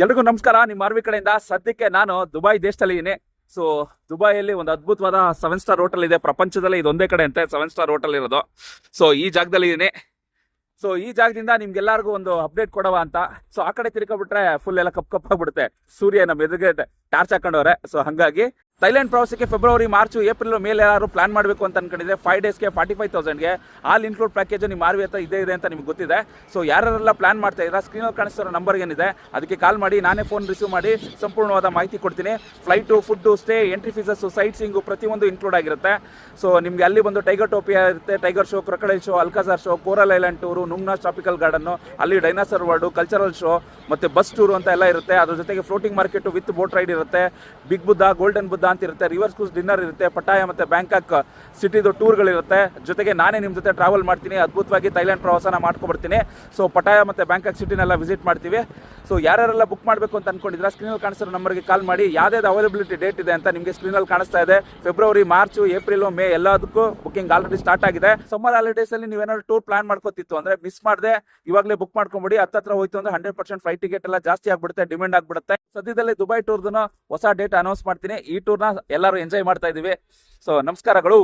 ಎಲ್ರಿಗೂ ನಮಸ್ಕಾರ. ನಿಮ್ಮ ಆರ್ವಿ ಕಡೆಯಿಂದ ಸದ್ಯಕ್ಕೆ ನಾನು ದುಬೈ ದೇಶದಲ್ಲಿ ಇದ್ದೀನಿ. ಸೊ ದುಬೈಯಲ್ಲಿ ಒಂದು ಅದ್ಭುತವಾದ 7 ಸ್ಟಾರ್ ಹೋಟೆಲ್ ಇದೆ. ಪ್ರಪಂಚದಲ್ಲಿ ಇದೊಂದೇ ಕಡೆ ಅಂತೆ 7 ಸ್ಟಾರ್ ಹೋಟೆಲ್ ಇರೋದು. ಸೊ ಈ ಜಾಗದಲ್ಲಿ ಇದ್ದೀನಿ. ಸೊ ಈ ಜಾಗದಿಂದ ನಿಮ್ಗೆಲ್ಲರಿಗೂ ಒಂದು ಅಪ್ಡೇಟ್ ಕೊಡವ ಅಂತ. ಸೊ ಆ ಕಡೆ ತಿರ್ಕೊಬಿಟ್ರೆ ಫುಲ್ ಎಲ್ಲ ಕಪ್ಪಾಗ್ಬಿಡುತ್ತೆ. ಸೂರ್ಯ ನಮ್ಮ ಎದುರಿಗೆ ಟಾರ್ಚ್ ಹಾಕೊಂಡವ್ರೆ. ಸೊ ಹಂಗಾಗಿ ಥೈಲ್ಯಾಂಡ್ ಪ್ರವಾಸಕ್ಕೆ ಫೆಬ್ರವರಿ, ಮಾರ್ಚ್, ಏಪ್ರಿಲ್, ಮೇಲೆ ಯಾರು ಪ್ಲಾನ್ ಮಾಡಬೇಕು ಅಂತ ಅನ್ಕೊಂಡಿದ್ರೆ 5 ಡೇಸ್ಗೆ 45,000ಗೆ ಆಲ್ ಇನ್ಕ್ಲೂಡ್ ಪ್ಯಾಕೇಜ್ ನಿಮ್ಮ ಆರ್ವಿ ಹತ್ರ ಇದೆ ಅಂತ ನಿಮ್ಗೆ ಗೊತ್ತಿದೆ. ಸೊ ಯಾರೆಲ್ಲ ಪ್ಲಾನ್ ಮಾಡ್ತಾ ಇದ್ದೀರಾ, ಸ್ಕ್ರೀನಲ್ಲಿ ಕಾಣಿಸ್ತಿರೋ ನಂಬರ್ ಏನಿದೆ ಅದಕ್ಕೆ ಕಾಲ್ ಮಾಡಿ, ನಾನೇ ಫೋನ್ ರಿಸೀವ್ ಮಾಡಿ ಸಂಪೂರ್ಣವಾದ ಮಾಹಿತಿ ಕೊಡ್ತೀನಿ. Flight, food, stay, entry fees, sight seeing ಪ್ರತಿಯೊಂದು ಇನ್ಕ್ಲೂಡ್ ಆಗಿರುತ್ತೆ. ಸೊ ನಿಮಗೆ ಅಲ್ಲಿ ಬಂದು ಟೈಗರ್ ಟೋಪಿಯಾ ಇರುತ್ತೆ, tiger show, crocodile show, Alcazar show, coral island tour, ನುಂಗ್ನಾಸ್ ಟ್ರಾಪಿಕಲ್ ಗಾರ್ಡನ್ನು, ಅಲ್ಲಿ ಡೈನಾಸರ್ ವರ್ಲ್ಡು, ಕಲ್ಚರಲ್ ಶೋ, ಮತ್ತೆ ಬಸ್ ಟೂರು ಅಂತ ಎಲ್ಲ ಇರುತ್ತೆ. ಅದ್ರ ಜೊತೆಗೆ floating market with boat ride ಇರುತ್ತೆ. ಬಿಗ್ ಬುದ್ಧ, ಗೋಲ್ಡನ್ ಬುದ್ಧ ಅಂತ ಇರುತ್ತೆ. ರಿವರ್ಸ್ ಕ್ರೂಸ್ ಡಿನ್ನರ್ ಇರುತ್ತೆ. ಪಟಾಯ ಮತ್ತು ಬ್ಯಾಂಕಾಕ್ ಸಿಟಿದು ಟೂರ್ಗಳಿರುತ್ತೆ. ಜೊತೆಗೆ ನಾನೇ ನಿಮ್ಮ ಜೊತೆ ಟ್ರಾವೆಲ್ ಮಾಡ್ತೀನಿ. ಅದ್ಭುತವಾಗಿ ಥೈಲ್ಯಾಂಡ್ ಪ್ರವಾಸನ ಮಾಡ್ಕೊಬರ್ತೀನಿ. ಸೊ ಪಟಾಯ ಮತ್ತು ಬ್ಯಾಂಕಾಕ್ ಸಿಟಿನೆಲ್ಲ ವಿಸಿಟ್ ಮಾಡ್ತೀವಿ. ಸೊ ಯಾರ್ಯಾರೆಲ್ಲ ಬುಕ್ ಮಾಡಬೇಕು ಅಂತ ಅನ್ಕೊಂಡಿದ್ರೆ ಸ್ಕ್ರೀನಲ್ಲಿ ಕಾಣಿಸ್ತಿರೋ ನಂಬರ್ಗೆ ಕಾಲ್ ಮಾಡಿ. ಯಾವ್ದಾದ್ರು ಅವೈಲಬಿಲಿಟಿ ಡೇಟ್ ಇದೆ ಅಂತ ನಿಮಗೆ ಸ್ಕ್ರೀನಲ್ಲಿ ಕಾಣಿಸ್ತಾ ಇದೆ. ಫೆಬ್ರವರಿ, ಮಾರ್ಚ್, ಏಪ್ರಿಲ್, ಮೇ ಎಲ್ಲದಕ್ಕೂ ಬುಕಿಂಗ್ ಆಲ್ರೆಡಿ ಸ್ಟಾರ್ಟ್ ಆಗಿದೆ. ಸಮ್ಮರ್ ಹಾಲಿಡೇಸ್ ಅಲ್ಲಿ ನೀವೇನಾದ್ರು ಟೂರ್ ಪ್ಲಾನ್ ಮಾಡ್ಕೋತಿತ್ತು ಅಂದ್ರೆ ಮಿಸ್ ಮಾಡದೆ ಇವಾಗಲೇ ಬುಕ್ ಮಾಡ್ಕೊಂಬಿಡಿ. ಹತ್ರ ಹೋಯ್ತು ಅಂದ್ರೆ 100% ಫ್ಲೈಟ್ ಟಿಕೆಟ್ ಎಲ್ಲ ಜಾಸ್ತಿ ಆಗ್ಬಿಡುತ್ತೆ, ಡಿಮ್ಯಾಂಡ್ ಆಗ್ಬಿಡುತ್ತೆ. ಸದ್ಯದಲ್ಲೇ ದುಬೈ ಟೂರ್ದು ಹೊಸ ಡೇಟ್ ಅನೌನ್ಸ್ ಮಾಡ್ತೀನಿ. ಈ ಟೂರ್ನ ಎಲ್ಲರೂ ಎಂಜಾಯ್ ಮಾಡ್ತಾ ಇದೀವಿ. ಸೊ ನಮಸ್ಕಾರಗಳು.